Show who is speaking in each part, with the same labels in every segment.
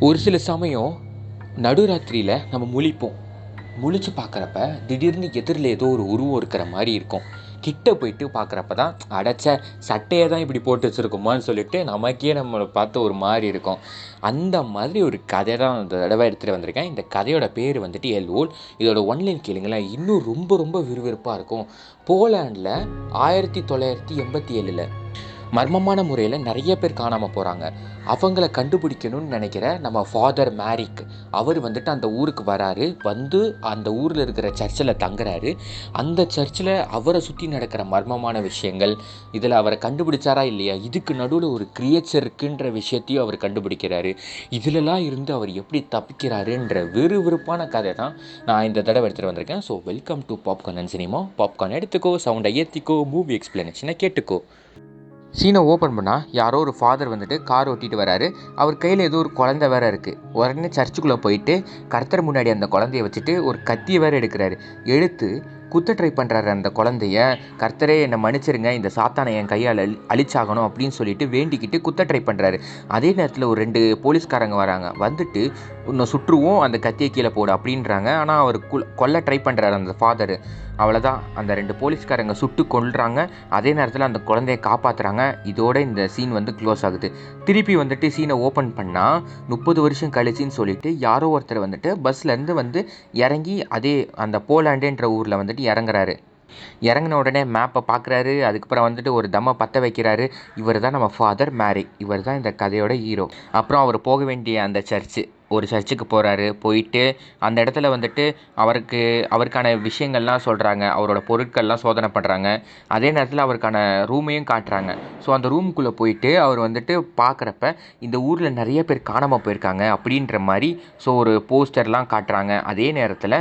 Speaker 1: ஒரு சில சமயம் நடுராத்திரியில் நம்ம முழிப்போம். முழிச்சு பார்க்குறப்ப திடீர்னு எதிரில் ஏதோ ஒரு உருவம் இருக்கிற மாதிரி இருக்கும். கிட்ட போயிட்டு பார்க்குறப்ப தான் அடைச்ச சட்டையை தான் இப்படி போட்டு வச்சுருக்கோமான்னு சொல்லிட்டு நமக்கே நம்மளை பார்த்து ஒரு மாதிரி இருக்கும். அந்த மாதிரி ஒரு கதை தான் இந்த தடவை எடுத்துகிட்டு வந்திருக்கேன். இந்த கதையோட பேர் வந்துட்டு எல் ஓல். இதோட ஒன்லைன் கேளுங்களேன், இன்னும் ரொம்ப ரொம்ப விறுவிறுப்பாக இருக்கும். போலாண்டில் 1987 மர்மமான முறையில் நிறைய பேர் காணாமல் போகிறாங்க. அவங்கள கண்டுபிடிக்கணும்னு நினைக்கிற நம்ம ஃபாதர் மேரிக் அவர் வந்துட்டு அந்த ஊருக்கு வராரு. வந்து அந்த ஊரில் இருக்கிற சர்ச்சில் தங்குறாரு. அந்த சர்ச்சில் அவரை சுற்றி நடக்கிற மர்மமான விஷயங்கள், இதில் அவரை கண்டுபிடிச்சாரா இல்லையா, இதுக்கு நடுவில் ஒரு கிரியேச்சர் இருக்குன்ற விஷயத்தையும் அவர் கண்டுபிடிக்கிறாரு. இதிலெல்லாம் இருந்து அவர் எப்படி தப்பிக்கிறாருன்ற விறுவிறுப்பான கதை தான் நான் இந்த தடவை எடுத்துகிட்டு வந்திருக்கேன். So welcome to popcorn and cinema. Popcorn எடுத்துக்கோ, சவுண்டை ஏற்றிக்கோ, மூவி எக்ஸ்பிளனேஷனை கேட்டுக்கோ. சீனை ஓப்பன் பண்ணால் யாரோ ஒரு ஃபாதர் வந்துட்டு கார் ஓட்டிகிட்டு வராரு. அவர் கையில் ஏதோ ஒரு குழந்தை வேறு இருக்குது. உடனே சர்ச்சுக்குள்ளே போயிட்டு கர்த்தர் முன்னாடி அந்த குழந்தைய வச்சுட்டு ஒரு கத்தியை வேறு எடுக்கிறாரு. எடுத்து குத்த ட்ரை பண்ணுறாரு அந்த குழந்தைய. கர்த்தரே என்னை மன்னிச்சிருங்க, இந்த சாத்தானை என் கையால் அழிச்சாகணும் அப்படின்னு சொல்லிட்டு வேண்டிக்கிட்டு குத்த ட்ரை பண்ணுறாரு. அதே நேரத்தில் ஒரு 2 போலீஸ்காரங்க வராங்க. வந்துட்டு இன்னும் சுற்றுவோம், அந்த கத்தியை கீழே போடு அப்படின்றாங்க. ஆனால் அவர் கொல்ல ட்ரை பண்ணுறாரு அந்த ஃபாதரு. அவ்வளோதான், அந்த 2 போலீஸ்காரங்க சுட்டு கொல்றாங்க. அதே நேரத்தில் அந்த குழந்தைய காப்பாற்றுறாங்க. இதோட இந்த சீன் வந்து க்ளோஸ் ஆகுது. திருப்பி வந்துட்டு சீனை ஓப்பன் பண்ணால் 30 வருஷம் கழிச்சின்னு சொல்லிட்டு யாரோ ஒருத்தர் வந்துட்டு பஸ்லேருந்து வந்து இறங்கி அதே அந்த போலாண்டுன்ற ஊரில் வந்துட்டு இறங்குறாரு. இறங்கின உடனே மேப்பை பார்க்குறாரு. அதுக்கப்புறம் வந்துட்டு ஒரு தம்மை பற்ற வைக்கிறாரு. இவர் தான் நம்ம ஃபாதர் மேரிக். இவர் தான் இந்த கதையோட ஹீரோ. அப்புறம் அவர் போக வேண்டிய அந்த ஒரு சர்ச்சுக்கு போகிறாரு. போயிட்டு அந்த இடத்துல வந்துட்டு அவருக்கான விஷயங்கள்லாம் சொல்கிறாங்க. அவரோட பொருட்கள்லாம் சோதனை பண்ணுறாங்க. அதே நேரத்தில் அவருக்கான ரூமையும் காட்டுறாங்க. ஸோ அந்த ரூமுக்குள்ளே போயிட்டு அவர் வந்துட்டு பார்க்குறப்ப இந்த ஊரில் நிறைய பேர் காணாமல் போயிருக்காங்க அப்படின்ற மாதிரி ஒரு போஸ்டர்லாம் காட்டுறாங்க. அதே நேரத்தில்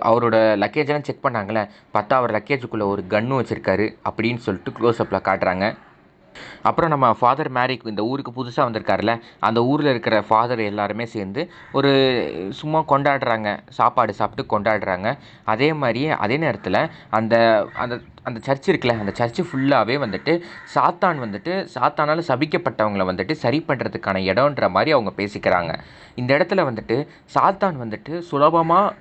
Speaker 1: அவரோட லக்கேஜெல்லாம் செக் பண்ணாங்களே, பார்த்தா அவர் லக்கேஜுக்குள்ளே ஒரு கன்னும் வச்சுருக்காரு அப்படின்னு சொல்லிட்டு க்ளோஸ்அப்பில் காட்டுறாங்க. அப்புறம் நம்ம ஃபாதர் மேரிக் இந்த ஊருக்கு புதுசாக வந்திருக்காருல, அந்த ஊரில் இருக்கிற ஃபாதர் எல்லாருமே சேர்ந்து ஒரு சும்மா கொண்டாடுறாங்க. சாப்பாடு சாப்பிட்டு கொண்டாடுறாங்க. அதே நேரத்தில் அந்த அந்த அந்த சர்ச் இருக்குல்ல, அந்த சர்ச்சு ஃபுல்லாகவே வந்துட்டு சாத்தானால் சபிக்கப்பட்டவங்களை வந்துட்டு சரி பண்ணுறதுக்கான இடம்ன்ற மாதிரி அவங்க பேசிக்கிறாங்க. இந்த இடத்துல வந்துட்டு சாத்தான் வந்துட்டு சுலபமாக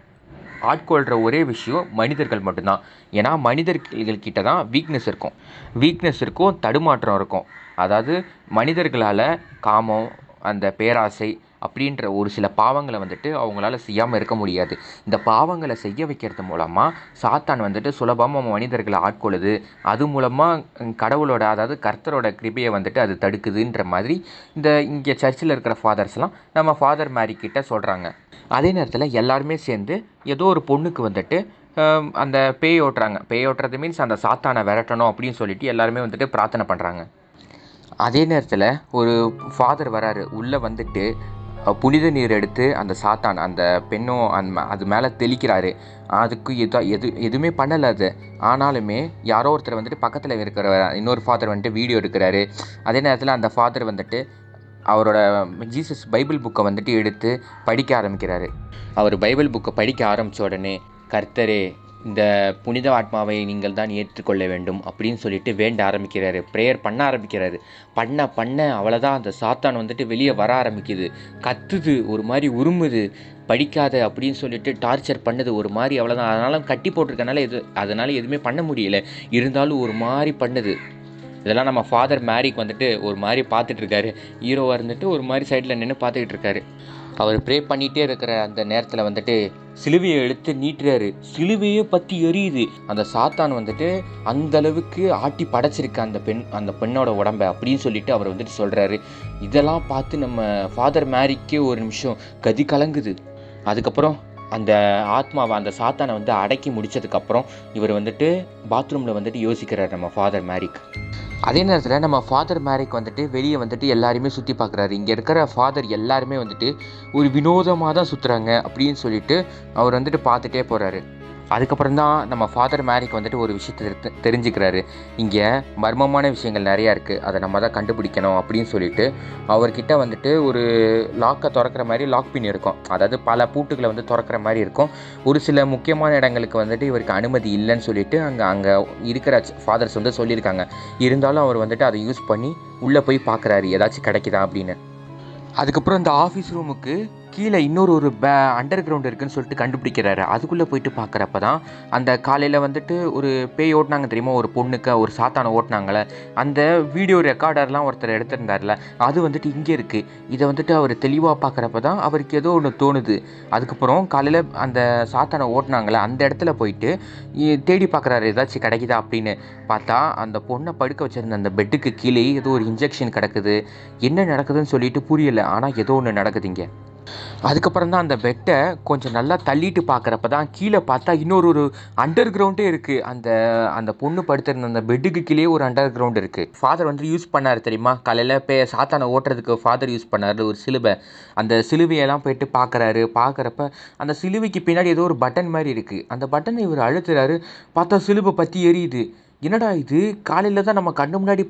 Speaker 1: ஆட்கொள்கிற ஒரே விஷயம் மனிதர்கள் மட்டும்தான். ஏன்னா மனிதர்கள்கிட்ட தான் வீக்னஸ் இருக்கும், தடுமாற்றம் இருக்கும். அதாவது மனிதர்களால் காமம், அந்த பேராசை அப்படின்ற ஒரு சில பாவங்களை வந்துட்டு அவங்களால செய்யாமல் இருக்க முடியாது. இந்த பாவங்களை செய்ய வைக்கிறது மூலமாக சாத்தான் வந்துட்டு சுலபமாக மனிதர்களை ஆட்கொள்ளுது. அது மூலமாக கடவுளோட, அதாவது கர்த்தரோட கிருபையை வந்துட்டு அது தடுக்குதுன்ற மாதிரி இங்கே சர்ச்சில் இருக்கிற ஃபாதர்ஸ்லாம் நம்ம ஃபாதர் மேரிக்கிட்ட சொல்கிறாங்க. அதே நேரத்தில் எல்லாருமே சேர்ந்து ஏதோ ஒரு பொண்ணுக்கு வந்துட்டு அந்த பேய் ஓட்டுறது மீன்ஸ் அந்த சாத்தானை விரட்டணும் அப்படின்னு சொல்லிட்டு எல்லாருமே வந்துட்டு பிரார்த்தனை பண்ணுறாங்க. அதே நேரத்தில் ஒரு ஃபாதர் வராரு. உள்ளே வந்துட்டு புனித நீர் எடுத்து அந்த சாத்தான் அந்த பெண்ணும் அது மேலே தெளிக்கிறாரு. அதுக்கு எதுவுமே பண்ணலை அது. ஆனாலுமே யாரோ ஒருத்தர் வந்துட்டு பக்கத்தில் இருக்கிற இன்னொரு ஃபாதர் வந்துட்டு வீடியோ எடுக்கிறாரு. அதே நேரத்தில் அந்த ஃபாதர் வந்துட்டு அவரோட ஜீசஸ் பைபிள் புக்கை வந்துட்டு எடுத்து படிக்க ஆரம்பிக்கிறாரு. அவர் பைபிள் புக்கை படிக்க ஆரம்பித்த உடனே, கர்த்தரே இந்த புனித ஆத்மாவை நீங்கள் தான் ஏற்றுக்கொள்ள வேண்டும் அப்படின்னு சொல்லிட்டு வேண்ட ஆரம்பிக்கிறாரு. ப்ரேயர் பண்ண ஆரம்பிக்கிறாரு. பண்ண அவ்வளோதான், அந்த சாத்தான் வந்துட்டு வெளியே வர ஆரம்பிக்குது. கத்துது, ஒரு மாதிரி உருமுது. படிக்காத அப்படின்னு சொல்லிட்டு டார்ச்சர் பண்ணுது ஒரு மாதிரி. அவ்வளோதான். அதனால கட்டி போட்டிருக்கனால அதனால் எதுவுமே பண்ண முடியல. இருந்தாலும் ஒரு மாதிரி பண்ணுது. இதெல்லாம் நம்ம ஃபாதர் மேரிக் வந்துட்டு ஒரு மாதிரி பார்த்துட்ருக்காரு. ஹீரோவாக இருந்துட்டு ஒரு மாதிரி சைடில் நின்று பார்த்துக்கிட்டு இருக்காரு. அவர் ப்ரே பண்ணிகிட்டே இருக்கிற அந்த நேரத்தில் வந்துட்டு சிலுவையை எடுத்து நீட்டுறாரு. சிலுவையே பற்றி எரியுது. அந்த சாத்தான் வந்துட்டு அந்தளவுக்கு ஆட்டி படைச்சிருக்கு அந்த பெண்ணோட உடம்பை அப்படின்னு சொல்லிட்டு அவர் வந்துட்டு சொல்கிறாரு. இதெல்லாம் பார்த்து நம்ம ஃபாதர் மேரிக்கே ஒரு நிமிஷம் கதி கலங்குது. அதுக்கப்புறம் அந்த ஆத்மாவை, அந்த சாத்தானை வந்து அடக்கி முடித்ததுக்கப்புறம் இவர் வந்துட்டு பாத்ரூமில் வந்துட்டு யோசிக்கிறார் நம்ம ஃபாதர் மேரிக். அதே நேரத்தில் நம்ம ஃபாதர் மேரிக் வந்துட்டு வெளியே வந்துட்டு எல்லாருமே சுற்றி பார்க்குறாரு. இங்கே இருக்கிற ஃபாதர் எல்லாருமே வந்துட்டு ஒரு வினோதமாக தான் சுற்றுறாங்க அப்படின்னு சொல்லிட்டு அவர் வந்துட்டு பார்த்துட்டே போகிறாரு. அதுக்கப்புறம் தான் நம்ம ஃபாதர் மேரிக் வந்துட்டு ஒரு விஷயத்தை தெரிஞ்சுக்கிறாரு. இங்கே மர்மமான விஷயங்கள் நிறையா இருக்குது, அதை நம்ம தான் கண்டுபிடிக்கணும் அப்படின்னு சொல்லிட்டு அவர்கிட்ட வந்துட்டு ஒரு லாக்கை திறக்கிற மாதிரி லாக் பின் இருக்கும். அதாவது பல பூட்டுகளை வந்து திறக்கிற மாதிரி இருக்கும். ஒரு சில முக்கியமான இடங்களுக்கு வந்துட்டு இவருக்கு அனுமதி இல்லைன்னு சொல்லிட்டு அங்கே இருக்கிற ஃபாதர்ஸ் வந்து சொல்லியிருக்காங்க. இருந்தாலும் அவர் வந்துட்டு அதை யூஸ் பண்ணி உள்ளே போய் பார்க்குறாரு ஏதாச்சும் கிடைக்குதா அப்படின்னு. அதுக்கப்புறம் அந்த ஆஃபீஸ் ரூமுக்கு கீழே இன்னொரு ஒரு அண்டர் கிரவுண்ட் இருக்குன்னு சொல்லிட்டு கண்டுபிடிக்கிறாரு. அதுக்குள்ளே போயிட்டு பார்க்குறப்ப தான் அந்த காலையில் வந்துட்டு ஒரு பேய் ஓட்டினாங்க தெரியுமா, ஒரு பொண்ணுக்கு ஒரு சாத்தானை ஓட்டினாங்களே, அந்த வீடியோ ரெக்கார்டர்லாம் ஒருத்தர் எடுத்திருந்தார்ல, அது வந்துட்டு இங்கே இருக்குது. இதை வந்துட்டு அவர் தெளிவாக பார்க்குறப்ப தான் அவருக்கு ஏதோ ஒன்று தோணுது. அதுக்கப்புறம் காலையில் அந்த சாத்தானை ஓட்டினாங்களே அந்த இடத்துல போயிட்டு தேடி பார்க்குறாரு ஏதாச்சும் கிடைக்குதா அப்படின்னு. பார்த்தா அந்த பொண்ணை படுக்க வச்சிருந்த அந்த பெட்டுக்கு கீழே ஏதோ ஒரு இன்ஜெக்ஷன் கிடக்குது. என்ன நடக்குதுன்னு சொல்லிட்டு புரியலை, ஆனால் ஏதோ ஒன்று நடக்குதுங்க. அதுக்கப்புறம் தான் அந்த பெட்டை கொஞ்சம் நல்லா தள்ளிட்டு பார்க்குறப்ப தான் கீழே பார்த்தா இன்னொரு அண்டர் கிரவுண்டே இருக்குது. அந்த அந்த பொண்ணு படுத்திருந்த அந்த பெட்டுக்கு கீழே ஒரு அண்டர் கிரவுண்ட் இருக்குது. ஃபாதர் வந்து யூஸ் பண்ணார் தெரியுமா, காலையில் சாத்தானை ஓட்டுறதுக்கு ஃபாதர் யூஸ் பண்ணார் ஒரு சிலுவை. அந்த சிலுவையெல்லாம் போயிட்டு பார்க்குறப்ப அந்த சிலுவைக்கு பின்னாடி ஏதோ ஒரு பட்டன் மாதிரி இருக்குது. அந்த பட்டனை இவர் அழுத்துறாரு, பார்த்தா சிலுவை பற்றி எரியுது. என்னடா இது, காலையில் தான் நம்ம கண்ணு முன்னாடி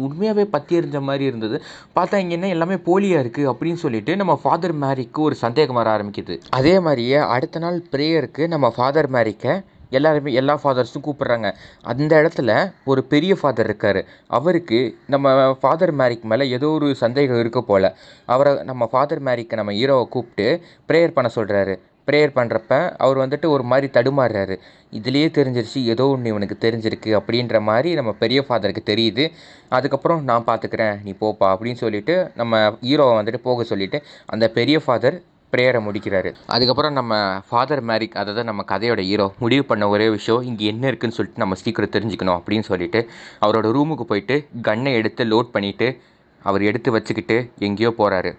Speaker 1: உண்மையாகவே பற்றி எரிஞ்ச மாதிரி இருந்தது, பார்த்தா இங்கே என்ன எல்லாமே போலியாக இருக்குது அப்படின்னு சொல்லிட்டு நம்ம ஃபாதர் மேரிக்கு ஒரு சந்தேகம் வர ஆரம்பிக்குது. அதே மாதிரியே அடுத்த நாள் ப்ரேயருக்கு நம்ம ஃபாதர் மேரிக்கை எல்லா ஃபாதர்ஸும் கூப்பிட்றாங்க. அந்த இடத்துல ஒரு பெரிய ஃபாதர் இருக்கார். அவருக்கு நம்ம ஃபாதர் மேரிக் மேலே ஏதோ ஒரு சந்தேகம் இருக்க போல். நம்ம ஃபாதர் மேரிக்கை நம்ம ஹீரோவை கூப்பிட்டு ப்ரேயர் பண்ண சொல்கிறாரு. ப்ரேயர் பண்ணுறப்ப அவர் வந்துட்டு ஒரு மாதிரி தடுமாறுறாரு. இதுலேயே தெரிஞ்சிருச்சு ஏதோ ஒன்று இவனுக்கு தெரிஞ்சிருக்கு அப்படின்ற மாதிரி நம்ம பெரிய ஃபாதருக்கு தெரியுது. அதுக்கப்புறம் நான் பார்த்துக்கிறேன், நீ போப்பா அப்படின்னு சொல்லிட்டு நம்ம ஹீரோவை வந்துட்டு போக சொல்லிவிட்டு அந்த பெரிய ஃபாதர் ப்ரேயரை முடிக்கிறாரு. அதுக்கப்புறம் நம்ம ஃபாதர் மேரிக், அதாவது நம்ம கதையோட ஹீரோ, முடிவு பண்ண ஒரே விஷயம் இங்கே என்ன இருக்குதுன்னு சொல்லிட்டு நம்ம சீக்கிரம் தெரிஞ்சுக்கணும் அப்படின்னு சொல்லிட்டு அவரோட ரூமுக்கு போயிட்டு கன்னை எடுத்து லோட் பண்ணிவிட்டு அவர் எடுத்து வச்சுக்கிட்டு எங்கேயோ போகிறாரு.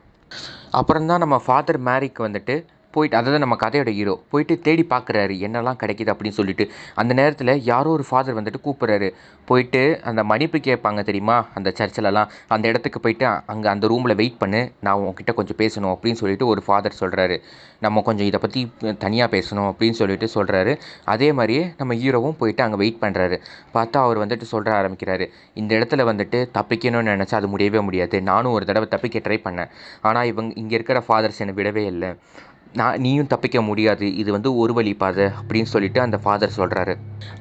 Speaker 1: அப்புறம்தான் நம்ம ஃபாதர் மேரிக் வந்துட்டு போயிட்டு, அதாவது நம்ம கதையோட ஹீரோ போயிட்டு தேடி பார்க்குறாரு என்னெல்லாம் கிடைக்கிது அப்படின்னு சொல்லிட்டு. அந்த நேரத்தில் யாரோ ஒரு ஃபாதர் வந்துட்டு கூப்பிட்றாரு. போயிட்டு அந்த மன்னிப்பு கேட்பாங்க தெரியுமா அந்த சர்ச்சிலலாம், அந்த இடத்துக்கு போயிட்டு அங்கே அந்த ரூமில் வெயிட் பண்ணு, நான் உங்ககிட்ட கொஞ்சம் பேசணும் அப்படின்னு சொல்லிட்டு ஒரு ஃபாதர் சொல்கிறாரு. நம்ம கொஞ்சம் இதை பற்றி தனியாக பேசணும் அப்படின்னு சொல்லிட்டு சொல்கிறாரு. அதே மாதிரியே நம்ம ஹீரோவும் போயிட்டு அங்கே வெயிட் பண்ணுறாரு. பார்த்தா அவர் வந்துட்டு சொல்கிற ஆரம்பிக்கிறாரு, இந்த இடத்துல வந்துட்டு தப்பிக்கணும்னு நினச்சா அது முடியவே முடியாது. நானும் ஒரு தடவை தப்பிக்க ட்ரை பண்ணேன், ஆனால் இங்கே இருக்கிற ஃபாதர்ஸ் என்னை விடவே இல்லை. நீயும் தப்பிக்க முடியாது, இது வந்து ஒரு வழி பாதை அப்படின்னு சொல்லிட்டு அந்த ஃபாதர் சொல்கிறாரு.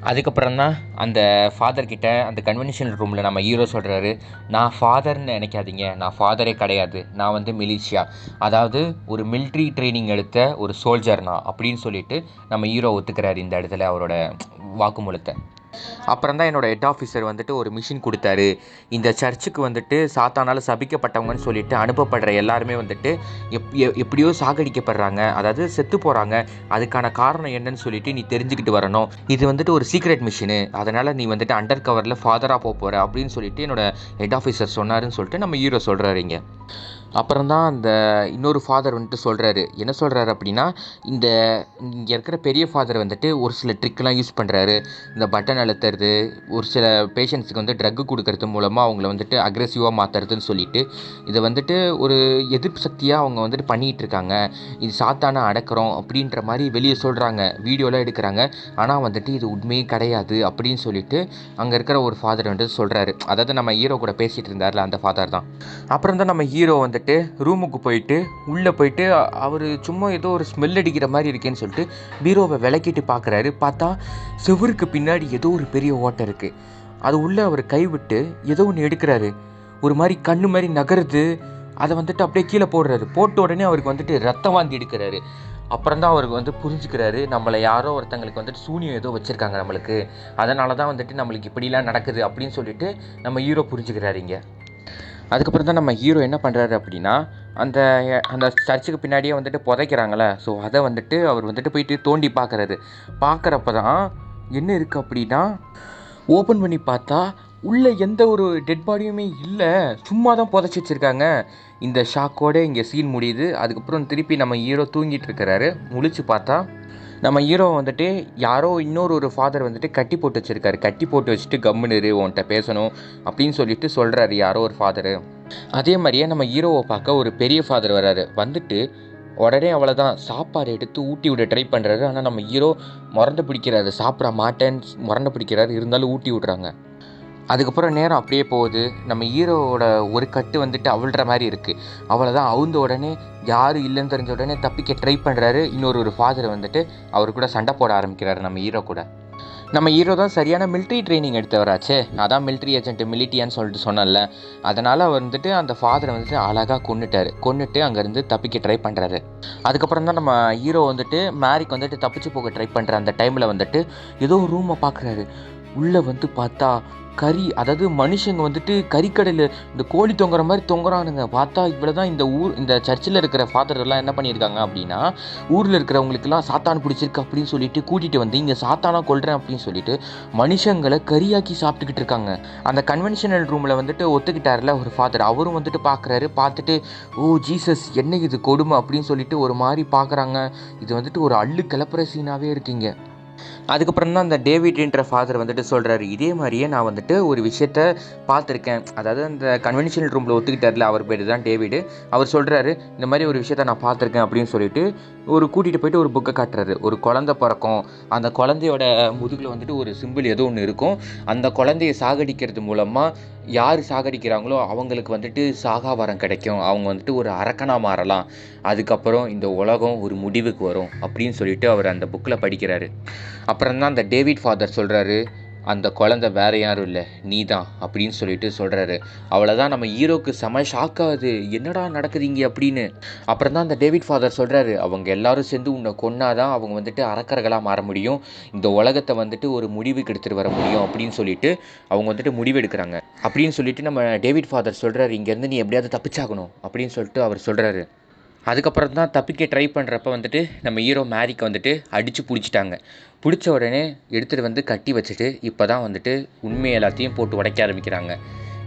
Speaker 1: அதுக்கப்புறம் தான் அந்த ஃபாதர்கிட்ட அந்த கன்வென்ஷன் ரூமில் நம்ம ஹீரோ சொல்கிறாரு, நான் ஃபாதர்னு நினைக்காதீங்க, நான் ஃபாதரே கிடையாது, நான் வந்து மிலிஷியா, அதாவது ஒரு மிலிட்ரி ட்ரைனிங் எடுத்த ஒரு சோல்ஜர் நான் அப்படின்னு சொல்லிட்டு நம்ம ஹீரோ ஒத்துக்கிறாரு இந்த இடத்துல அவரோட வாக்குமூலத்தை. அப்புறம் தான் என்னோடய ஹெட் ஆஃபீஸர் வந்துட்டு ஒரு மிஷின் கொடுத்தாரு. இந்த சர்ச்சுக்கு வந்துட்டு சாத்தானால் சபிக்கப்பட்டவங்கன்னு சொல்லிட்டு அனுப்பப்படுற எல்லாருமே வந்துட்டு எப்படியோ சாகடிக்கப்படுறாங்க, அதாவது செத்து போகிறாங்க. அதுக்கான காரணம் என்னன்னு சொல்லிட்டு நீ தெரிஞ்சுக்கிட்டு வரணும். இது வந்துட்டு ஒரு சீக்ரெட் மிஷினு, அதனால் நீ வந்துட்டு அண்டர் கவரில் ஃபாதராக போகிற அப்படின்னு சொல்லிட்டு என்னோடய ஹெட் ஆஃபீஸர் சொன்னாருன்னு சொல்லிட்டு நம்ம ஹீரோ சொல்கிறாருங்க. அப்புறம் தான் அந்த இன்னொரு ஃபாதர் வந்துட்டு சொல்கிறாரு. என்ன சொல்கிறாரு அப்படின்னா, இங்கே இருக்கிற பெரிய ஃபாதர் வந்துட்டு ஒரு சில ட்ரிக்கெலாம் யூஸ் பண்ணுறாரு. இந்த பட்டன் அழுத்துறது, ஒரு சில பேஷண்ட்ஸுக்கு வந்து ட்ரக்கு கொடுக்கறது மூலமாக அவங்கள வந்துட்டு அக்ரெசிவாக மாற்றுறதுன்னு சொல்லிட்டு இதை வந்துட்டு ஒரு எதிர்ப்பு சக்தியாக அவங்க வந்துட்டு பண்ணிகிட்டு இருக்காங்க. இது சாத்தான அடக்கிறோம் அப்படின்ற மாதிரி வெளியே சொல்கிறாங்க, வீடியோலாம் எடுக்கிறாங்க. ஆனால் வந்துட்டு இது உண்மையே கிடையாது அப்படின்னு சொல்லிட்டு அங்கே இருக்கிற ஒரு ஃபாதர் வந்துட்டு சொல்கிறாரு. அதாவது நம்ம ஹீரோ கூட பேசிகிட்டு இருந்தார்ல அந்த ஃபாதர் தான். அப்புறம் தான் நம்ம ஹீரோ வந்துட்டு ரூமுக்கு போயிட்டு உள்ளே போயிட்டு அவர் சும்மா ஏதோ ஒரு ஸ்மெல் அடிக்கிற மாதிரி இருக்கேன்னு சொல்லிட்டு பீரோவை விளக்கிட்டு பார்க்குறாரு. பார்த்தா செவருக்கு பின்னாடி ஏதோ ஒரு பெரிய ஓட்டை இருக்குது. அது உள்ளே அவர் கைவிட்டு ஏதோ ஒன்று எடுக்கிறாரு. ஒரு மாதிரி கண்ணு மாதிரி நகருது. அதை வந்துட்டு அப்படியே கீழே போட்ட உடனே அவருக்கு வந்துட்டு ரத்தம் வாந்தி எடுக்கிறாரு. அப்புறம் தான் அவருக்கு வந்து புரிஞ்சுக்கிறாரு, நம்மளை யாரோ ஒருத்தங்களுக்கு வந்துட்டு சூனியம் ஏதோ வச்சுருக்காங்க நம்மளுக்கு, அதனால தான் வந்துட்டு நம்மளுக்கு இப்படிலாம் நடக்குது அப்படின்னு சொல்லிட்டு நம்ம ஹீரோ புரிஞ்சுக்கிறாருங்க. அதுக்கப்புறம் தான் நம்ம ஹீரோ என்ன பண்ணுறாரு அப்படின்னா, அந்த அந்த சர்ச்சுக்கு பின்னாடியே வந்துட்டு புதைக்கிறாங்களே, ஸோ அதை வந்துட்டு அவர் வந்துட்டு போயிட்டு தோண்டி பார்க்குறப்ப தான் என்ன இருக்குது அப்படின்னா, ஓப்பன் பண்ணி பார்த்தா உள்ளே எந்த ஒரு டெட் பாடியுமே இல்லை, சும்மா தான் புதைச்சி வச்சுருக்காங்க. இந்த ஷாக்கோடு இங்கே சீன் முடியுது. அதுக்கப்புறம் திருப்பி நம்ம ஹீரோ தூங்கிட்டு இருக்கிறாரு. முழிச்சு பார்த்தா நம்ம ஹீரோ வந்துட்டு யாரோ இன்னொரு ஃபாதர் வந்துட்டு கட்டி போட்டு வச்சுருக்காரு. கட்டி போட்டு வச்சுட்டு கம்முன்னு உன்கிட்ட பேசணும் அப்படின்னு சொல்லிட்டு சொல்கிறாரு யாரோ ஒரு ஃபாதரு. அதே மாதிரியே நம்ம ஹீரோவை பார்க்க ஒரு பெரிய ஃபாதர் வர்றாரு. வந்துட்டு உடனே அவ்வளோதான் சாப்பாடு எடுத்து ஊட்டி விட ட்ரை பண்ணுறாரு. ஆனால் நம்ம ஹீரோ முரண்டு பிடிக்கிறாரு, சாப்பிட மாட்டேன்னு முரண்டு பிடிக்கிறாரு, இருந்தாலும் ஊட்டி விட்றாங்க. அதுக்கப்புறம் நேரம் அப்படியே போகுது. நம்ம ஹீரோவோட ஒரு கட்டு வந்துட்டு அவிழ்கிற மாதிரி இருக்குது. அவ்வளோதான், அவுந்த உடனே யாரும் இல்லைன்னு தெரிஞ்ச உடனே தப்பிக்க ட்ரை பண்ணுறாரு. இன்னொரு ஃபாதர் வந்துட்டு அவர் கூட சண்டை போட ஆரம்பிக்கிறாரு நம்ம ஹீரோ கூட. நம்ம ஹீரோ தான் சரியான மிலிட்ரி ட்ரைனிங் எடுத்தவராச்சே, அதான் மிலிட்ரி ஏஜென்ட் மிலிட்டியான்னு சொல்லிட்டு சொன்னல. அதனால் அவர் வந்துட்டு அந்த ஃபாதரை வந்துட்டு அழகாக கொன்னுட்டு அங்கேருந்து தப்பிக்க ட்ரை பண்ணுறாரு. அதுக்கப்புறம் தான் நம்ம ஹீரோ வந்துட்டு மேரிக்கு வந்துட்டு தப்பிச்சு போக ட்ரை பண்ணுற அந்த டைமில் வந்துட்டு ஏதோ ஒரு ரூமை பார்க்குறாரு. உள்ளே வந்து பார்த்தா அதாவது மனுஷங்க வந்துட்டு கறிக்கடையில் இந்த கோழி தொங்குற மாதிரி தொங்குறானுங்க. பார்த்தா இவ்வளோ தான் இந்த சர்ச்சில் இருக்கிற ஃபாதர் எல்லாம் என்ன பண்ணியிருக்காங்க அப்படின்னா, ஊரில் இருக்கிறவங்களுக்கெல்லாம் சாத்தான் பிடிச்சிருக்கு அப்படின்னு சொல்லிட்டு கூட்டிகிட்டு வந்து இங்கே சாத்தானா கொல்றேன் அப்படின்னு சொல்லிட்டு மனுஷங்களை கறியாக்கி சாப்பிட்டுக்கிட்டு இருக்காங்க. அந்த கன்வென்ஷனல் ரூமில் வந்துட்டு ஒத்துக்கிட்டார்ல ஒரு ஃபாதர், அவரும் வந்துட்டு பார்த்துட்டு ஓ ஜீசஸ் என்ன இது கொடுமை அப்படின்னு சொல்லிட்டு ஒரு மாதிரி பார்க்குறாங்க. இது வந்துட்டு ஒரு அள்ளு கிளப்புற சீனாகவே இருக்கீங்க. அதுக்கப்புறம் தான் அந்த டேவிட்ன்ற ஃபாதர் வந்துட்டு சொல்கிறாரு, இதே மாதிரியே நான் வந்துட்டு ஒரு விஷயத்த பார்த்துருக்கேன். அதாவது அந்த கன்வென்ஷனல் ரூமில் ஒத்துக்கிட்டார்ல, அவர் பேர் தான் டேவிடு. அவர் சொல்கிறாரு, இந்த மாதிரி ஒரு விஷயத்த நான் பார்த்துருக்கேன் அப்படின்னு சொல்லிட்டு கூட்டிகிட்டு போயிட்டு ஒரு புக்கை காட்டுறாரு. ஒரு குழந்தை பிறக்கும், அந்த குழந்தையோட முதுகில் வந்துட்டு ஒரு சிம்பிள் ஏதோ ஒன்று இருக்கும். அந்த குழந்தைய சாகடிக்கிறது மூலமாக யார் சாகடிக்கிறாங்களோ அவங்களுக்கு வந்துட்டு சாகா வரம் கிடைக்கும், அவங்க வந்துட்டு ஒரு அரக்கனாக மாறலாம், அதுக்கப்புறம் இந்த உலகம் ஒரு முடிவுக்கு வரும் அப்படின்னு சொல்லிட்டு அவர் அந்த புக்கில் படிக்கிறாரு. அப்புறம் தான் அந்த டேவிட் ஃபாதர் சொல்கிறாரு, அந்த குழந்தை வேறு யாரும் இல்லை நீ தான் அப்படின்னு சொல்லிட்டு சொல்கிறாரு. அவ்வளோதான் நம்ம ஹீரோக்கு செம ஷாக் ஆகுது, என்னடா நடக்குதுங்க அப்படின்னு. அப்புறம் தான் அந்த டேவிட் ஃபாதர் சொல்கிறாரு, அவங்க எல்லாரும் சேர்ந்து உன்னை கொன்னாதான் அவங்க வந்துட்டு அரக்கர்களாக மாற முடியும், இந்த உலகத்தை வந்துட்டு ஒரு முடிவுக்கு எடுத்துகிட்டு வர முடியும் அப்படின்னு சொல்லிட்டு அவங்க வந்துட்டு முடிவு எடுக்கிறாங்க. அப்படின்னு சொல்லிட்டு நம்ம டேவிட் ஃபாதர் சொல்கிறாரு, இங்கேருந்து நீ எப்படியாவது தப்பிச்சாகணும் அப்படின்னு சொல்லிட்டு அவர் சொல்கிறாரு. அதுக்கப்புறம் தான் தப்பிக்க ட்ரை பண்ணுறப்ப வந்துட்டு நம்ம ஹீரோ மேரிக்கு வந்துட்டு அடித்து பிடிச்சிட்டாங்க. பிடிச்ச உடனே எடுத்துகிட்டு வந்து கட்டி வச்சுட்டு இப்போ தான் வந்துட்டு உண்மை எல்லாத்தையும் போட்டு உடைக்க ஆரம்பிக்கிறாங்க.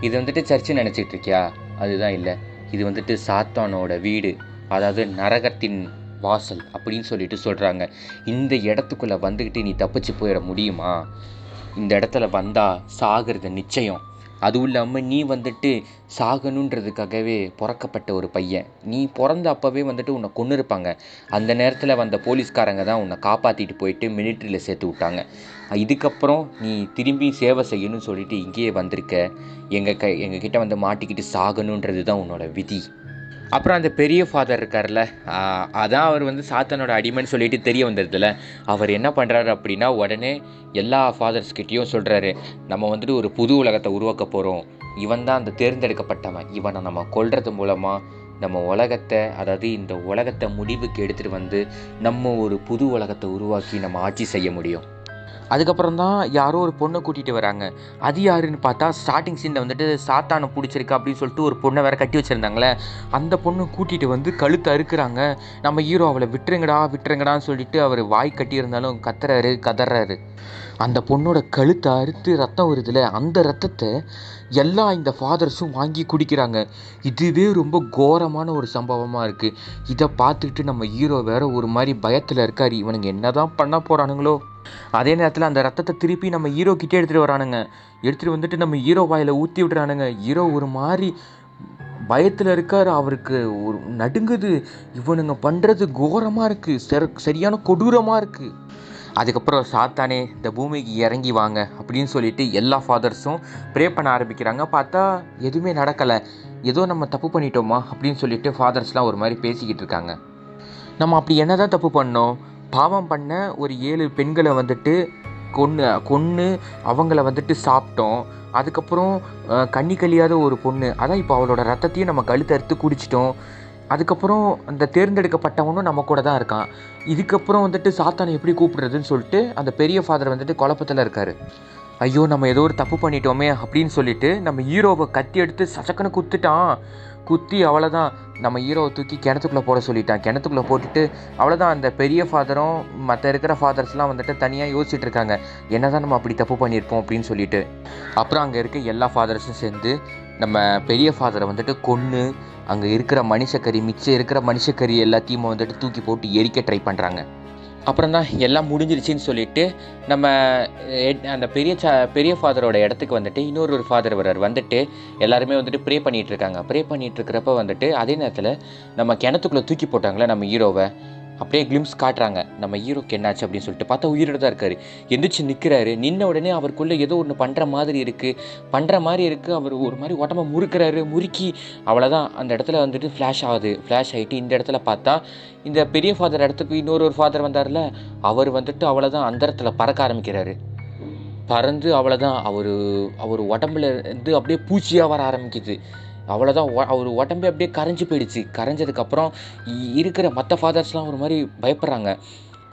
Speaker 1: இது வந்துட்டு சர்ச்சு நினச்சிட்டு இருக்கியா? அதுதான் இல்லை, இது வந்துட்டு சாத்தானோட வீடு, அதாவது நரகத்தின் வாசல் அப்படின்னு சொல்லிட்டு சொல்கிறாங்க. இந்த இடத்துக்குள்ளே வந்துக்கிட்டு நீ தப்பிச்சு போயிட முடியுமா? இந்த இடத்துல வந்தால் சாகிறது நிச்சயம். அதுவும் இல்லாமல் நீ வந்துட்டு சாகணுன்றதுக்காகவே பிறக்கப்பட்ட ஒரு பையன், நீ பிறந்த அப்போவே வந்துட்டு உன்னை கொன்று இருப்பாங்க. அந்த நேரத்தில் வந்த போலீஸ்காரங்க தான் உன்னை காப்பாற்றிட்டு போயிட்டு மிலிட்ரியில் சேர்த்து விட்டாங்க. இதுக்கப்புறம் நீ திரும்பி சேவை செய்யணும்னு சொல்லிட்டு இங்கேயே வந்திருக்க, எங்கள் கிட்ட வந்து மாட்டிக்கிட்டு சாகணுன்றது தான் உன்னோட விதி. அப்புறம் அந்த பெரிய ஃபாதர் இருக்கார்ல, அதான் அவர் வந்து சாத்தானோட அடிமைன்னு சொல்லிட்டு தெரிய வந்துடுதுல, அவர் என்ன பண்ணுறாரு அப்படின்னா உடனே எல்லா ஃபாதர்ஸ்கிட்டையும் சொல்கிறாரு, நம்ம வந்துட்டு ஒரு புது உலகத்தை உருவாக்க போகிறோம், இவன் தான் அந்த தேர்ந்தெடுக்கப்பட்டவன், இவனை நம்ம கொல்றது மூலமாக நம்ம உலகத்தை, அதாவது இந்த உலகத்தை முடிவுக்கு எடுத்துகிட்டு வந்து நம்ம ஒரு புது உலகத்தை உருவாக்கி நம்ம ஆட்சி செய்ய முடியும். அதுக்கப்புறம் தான் யாரோ ஒரு பொண்ணை கூட்டிகிட்டு வராங்க. அது யாருன்னு பார்த்தா ஸ்டார்டிங் சீனில் வந்துட்டு சாத்தானை பிடிச்சிருக்கா அப்படின்னு சொல்லிட்டு ஒரு பொண்ணை வேறு கட்டி வச்சுருந்தாங்களே, அந்த பொண்ணை கூட்டிகிட்டு வந்து கழுத்தை அறுக்குறாங்க. நம்ம ஹீரோ அவளை விட்டுருங்கடான்னு சொல்லிட்டு அவர் வாய் கட்டியிருந்தாலும் கதறாரு. அந்த பொண்ணோட கழுத்தை அறுத்து ரத்தம் வருதுல, அந்த ரத்தத்தை இந்த ஃபாதர்ஸும் வாங்கி குடிக்கிறாங்க. இதுவே ரொம்ப கோரமான ஒரு சம்பவமாக இருக்குது. இதை பார்த்துக்கிட்டு நம்ம ஹீரோ வேற ஒரு மாதிரி பயத்தில் இருக்கார், இவனுங்க என்ன தான் பண்ண போகிறானுங்களோ. அதே நேரத்தில் அந்த ரத்தத்தை திருப்பி நம்ம ஹீரோ கிட்டே எடுத்துகிட்டு வந்துட்டு நம்ம ஹீரோ வாயில் ஊற்றி விடுறானுங்க. ஹீரோ ஒரு மாதிரி பயத்தில் இருக்கார், அவருக்கு ஒரு நடுங்குது, இவனுங்க பண்ணுறது கோரமாக இருக்குது, சரியான கொடூரமாக இருக்குது. அதுக்கப்புறம் சாத்தானே இந்த பூமிக்கு இறங்கி வாங்க அப்படின்னு சொல்லிட்டு எல்லா ஃபாதர்ஸும் ப்ரே பண்ண ஆரம்பிக்கிறாங்க. பார்த்தா எதுவுமே நடக்கலை, ஏதோ நம்ம தப்பு பண்ணிட்டோமா அப்படின்னு சொல்லிட்டு ஃபாதர்ஸ்லாம் ஒரு மாதிரி பேசிக்கிட்டு இருக்காங்க. நம்ம அப்படி என்ன தான் தப்பு பண்ணோம்? பாவம் பண்ண ஒரு 7 பெண்களை வந்துட்டு கொன்று அவங்கள வந்துட்டு சாப்பிட்டோம். அதுக்கப்புறம் கண்ணி கழியாத ஒரு பொண்ணு, அதான் இப்போ அவளோட ரத்தத்தையும் நம்ம கழுத்தை அறுத்து குடிச்சிட்டோம். அதுக்கப்புறம் அந்த தேர்ந்தெடுக்கப்பட்டவனும் நம்ம கூட தான் இருக்கான். இதுக்கப்புறம் வந்துட்டு சாத்தானை எப்படி கூப்பிடுறதுன்னு சொல்லிட்டு அந்த பெரிய ஃபாதர் வந்துட்டு குழப்பத்தில் இருக்கார். ஐயோ நம்ம ஏதோ ஒரு தப்பு பண்ணிட்டோமே அப்படின்னு சொல்லிட்டு நம்ம ஹீரோவை கத்தி எடுத்து சச்சக்கன்னு குத்தி அவ்வளோதான் நம்ம ஹீரோவை தூக்கி கிணத்துக்குள்ளே போட சொல்லிட்டான். கிணத்துக்குள்ளே போட்டுட்டு அவ்வளோதான். அந்த பெரிய ஃபாதரும் மற்ற இருக்கிற ஃபாதர்ஸ்லாம் வந்துட்டு தனியாக யோசிச்சுட்டு இருக்காங்க, என்ன தான் நம்ம அப்படி தப்பு பண்ணியிருப்போம் அப்படின்னு சொல்லிட்டு. அப்புறம் அங்கே இருக்க எல்லா ஃபாதர்ஸும் சேர்ந்து நம்ம பெரிய ஃபாதரை வந்துட்டு கொன்று அங்கே இருக்கிற மிச்சம் இருக்கிற மனுஷக்கறி எல்லாத்தையும் வந்துட்டு தூக்கி போட்டு எரிக்க ட்ரை பண்ணுறாங்க. அப்புறம் தான் எல்லாம் முடிஞ்சிருச்சின்னு சொல்லிட்டு நம்ம அந்த பெரிய ஃபாதரோட இடத்துக்கு வந்துட்டு இன்னொரு ஃபாதர் வர்றார். வந்துட்டு எல்லாருமே வந்துட்டு ப்ரே பண்ணிகிட்ருக்கிறப்ப வந்துட்டு அதே நேரத்தில் நம்ம கிணத்துக்குள்ளே தூக்கி போட்டாங்களே நம்ம ஹீரோவை, அப்படியே கிளிம்ஸ் காட்டுறாங்க. நம்ம ஹீரோக்கு என்னாச்சு அப்படின்னு சொல்லிட்டு பார்த்தா உயிரோடு தான் இருக்கார். எந்திரிச்சு நிற்கிறாரு. நின்ன உடனே அவருக்குள்ளே ஏதோ ஒன்று பண்ணுற மாதிரி இருக்குது. அவர் ஒரு மாதிரி உடம்ப முறுக்கி அவ்வளோதான் அந்த இடத்துல வந்துட்டு ஃப்ளாஷ் ஆகிட்டு இந்த இடத்துல பார்த்தா இந்த பெரிய ஃபாதர் இடத்துக்கு இன்னொரு ஃபாதர் வந்தார்ல, அவர் வந்துட்டு அவ்வளோதான் அந்த இடத்துல பறக்க ஆரம்பிக்கிறாரு. பறந்து அவ்வளோதான் அவர் உடம்புல இருந்து அப்படியே பூச்சியாக வர ஆரம்பிக்குது. அவ்வளோதான். அவர் உடம்பே அப்படியே கரைஞ்சு போயிடுச்சு. கரைஞ்சதுக்கப்புறம் இருக்கிற மற்ற ஃபாதர்ஸ்லாம் ஒரு மாதிரி பயப்படுறாங்க.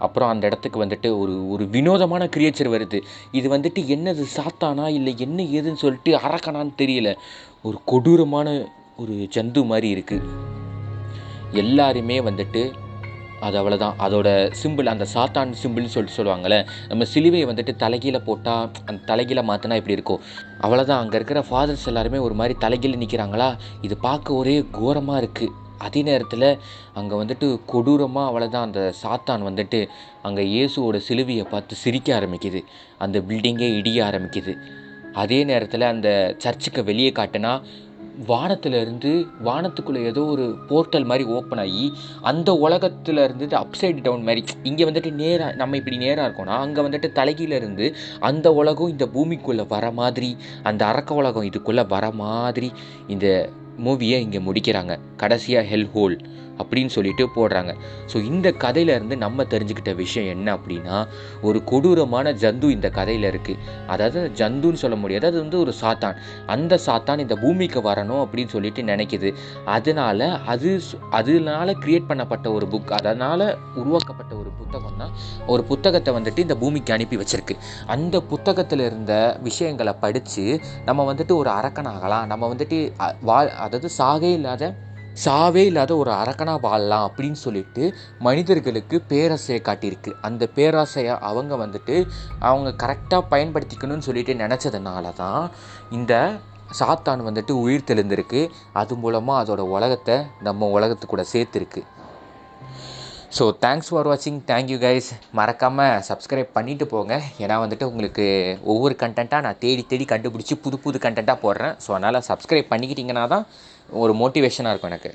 Speaker 1: அப்புறம் அந்த இடத்துக்கு வந்துட்டு ஒரு ஒரு வினோதமான கிரியேச்சர் வருது. இது வந்துட்டு என்னது, சாத்தானா இல்லை என்ன ஏதுன்னு சொல்லிட்டு அரக்கனான்னு தெரியல. ஒரு கொடூரமான ஒரு ஜந்து மாதிரி இருக்குது. எல்லாருமே வந்துட்டு அது அவ்வளோதான். அதோட சிம்பிள், அந்த சாத்தான் சிம்பிள்னு சொல்லிட்டு சொல்லுவாங்கள்ல, நம்ம சிலுவையை வந்துட்டு தலைகீழ போட்டால் அந்த தலைகீழ மாற்றினா இப்படி இருக்கும். அவ்வளோதான். அங்கே இருக்கிற ஃபாதர்ஸ் எல்லாருமே ஒரு மாதிரி தலைகீழ நிற்கிறாங்களா, இது பார்க்க ஒரே கோரமாக இருக்குது. அதே நேரத்தில் அங்கே வந்துட்டு கொடூரமாக அவ்வளோதான், அந்த சாத்தான் வந்துட்டு அங்கே இயேசுவோட சிலுவையை பார்த்து சிரிக்க ஆரம்பிக்குது. அந்த பில்டிங்கே இடிய ஆரம்பிக்குது. அதே நேரத்தில் அந்த சர்ச்சுக்கு வெளியே காட்டினா வானத்துக்குள்ளே ஏதோ ஒரு போர்ட்டல் மாதிரி ஓப்பன் ஆகி அந்த உலகத்தில் இருந்துட்டு அப்சைடு டவுன் மாதிரி, இங்கே வந்துட்டு நேராக நம்ம இப்படி நேராக இருக்கோம்னா அங்கே வந்துட்டு தலைகீழ இருந்து அந்த உலகம் இந்த பூமிக்குள்ளே வர மாதிரி, அந்த அரக்க உலகம் இதுக்குள்ளே வர மாதிரி இந்த மூவியை இங்கே முடிக்கிறாங்க. கடைசியாக ஹெல் ஹோல் அப்படின்னு சொல்லிட்டு போடுறாங்க. ஸோ இந்த கதையிலேருந்து நம்ம தெரிஞ்சுக்கிட்ட விஷயம் என்ன அப்படின்னா, ஒரு கொடூரமான ஜந்து இந்த கதையில் இருக்குது. அதாவது ஜந்துன்னு சொல்ல முடியாது, அது வந்து ஒரு சாத்தான். அந்த சாத்தான் இந்த பூமிக்கு வரணும் அப்படின்னு சொல்லிட்டு நினைக்குது. அதனால கிரியேட் பண்ணப்பட்ட ஒரு புக், அதனால் உருவாக்கப்பட்ட ஒரு புத்தகம் தான், ஒரு புத்தகத்தை வந்துட்டு இந்த பூமிக்கு அனுப்பி வச்சிருக்கு. அந்த புத்தகத்தில் இருந்த விஷயங்களை படித்து நம்ம வந்துட்டு ஒரு அரக்கனாகலாம், நம்ம வந்துட்டு அதாவது சாவே இல்லாத ஒரு அரக்கனாக வாழலாம் அப்படின்னு சொல்லிட்டு மனிதர்களுக்கு பேராசையை காட்டியிருக்கு. அந்த பேராசையை அவங்க கரெக்டாக பயன்படுத்திக்கணும்னு சொல்லிட்டு நினச்சதுனால தான் இந்த சாத்தான் வந்துட்டு உயிர் தெளிந்திருக்கு. அது மூலமாக அதோட உலகத்தை நம்ம உலகத்துக்கூட சேர்த்துருக்கு. ஸோ தேங்க்ஸ் ஃபார் வாட்சிங். Thank you guys. மறக்காமல் சப்ஸ்கிரைப் பண்ணிவிட்டு போங்க. ஏன்னா வந்துட்டு உங்களுக்கு ஒவ்வொரு கண்டென்ட்டாக நான் தேடி கண்டுபிடிச்சி புது கண்டென்ட்டாக போடுறேன். ஸோ அதனால் சப்ஸ்கிரைப் பண்ணிக்கிட்டிங்கன்னா தான் ஒரு மோட்டிவேஷனாக இருக்கும் எனக்கு.